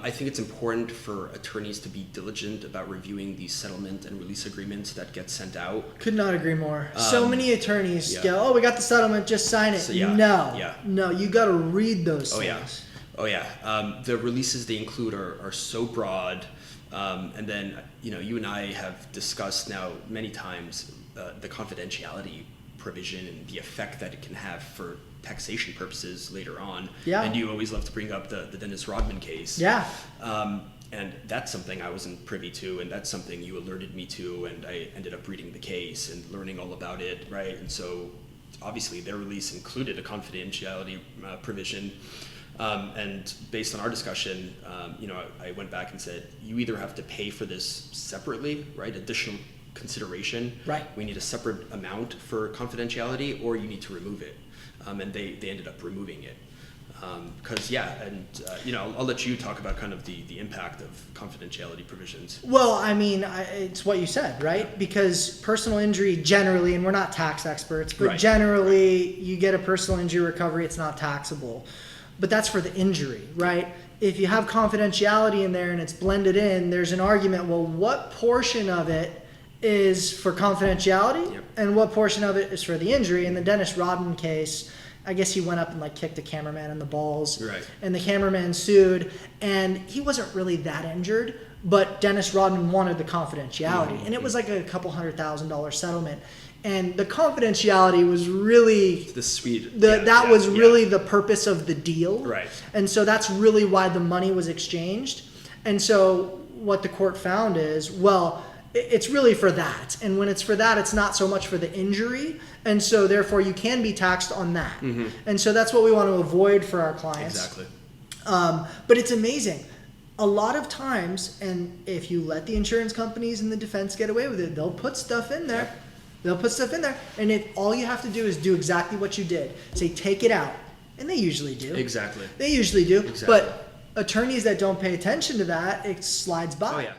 I think it's important for attorneys to be diligent about reviewing these settlement and release agreements that get sent out. Could not agree more. So many attorneys yeah. go, "Oh, we got the settlement, just sign it." So, yeah, no, yeah. no, you got to read those Oh things. yeah, oh yeah. The releases they include are so broad, and then you and I have discussed now many times the confidentiality provision and the effect that it can have for taxation purposes later on. Yeah. And you always love to bring up the Dennis Rodman case. Yeah. And that's something I wasn't privy to, and that's something you alerted me to, and I ended up reading the case and learning all about it, right? And so obviously their release included a confidentiality provision. And based on our discussion, I went back and said, you either have to pay for this separately, right? Additional consideration. Right. We need a separate amount for confidentiality, or you need to remove it. And they ended up removing it. Because I'll let you talk about kind of the impact of confidentiality provisions. Well, I mean, it's what you said, right? Because personal injury generally, and we're not tax experts, but Right. generally you get a personal injury recovery, it's not taxable. But that's for the injury, right? If you have confidentiality in there and it's blended in, there's an argument, well, what portion of it is for confidentiality Yep. and what portion of it is for the injury? In the Dennis Rodman case, I guess he went up and kicked a cameraman in the balls. Right. And the cameraman sued, and he wasn't really that injured, but Dennis Rodman wanted the confidentiality. Mm-hmm. And it was like a couple $100,000 settlement. And the confidentiality was really The sweet. that was really the purpose of the deal. Right. And so that's really why the money was exchanged. And so what the court found is, well, it's really for that. And when it's for that, it's not so much for the injury. And so therefore you can be taxed on that. Mm-hmm. And so that's what we want to avoid for our clients. Exactly. But it's amazing. A lot of times, and if you let the insurance companies and the defense get away with it, they'll put stuff in there. Yep. They'll put stuff in there. And if all you have to do is do exactly what you did, say take it out. And they usually do. Exactly. They usually do. Exactly. But attorneys that don't pay attention to that, it slides by. Oh yeah.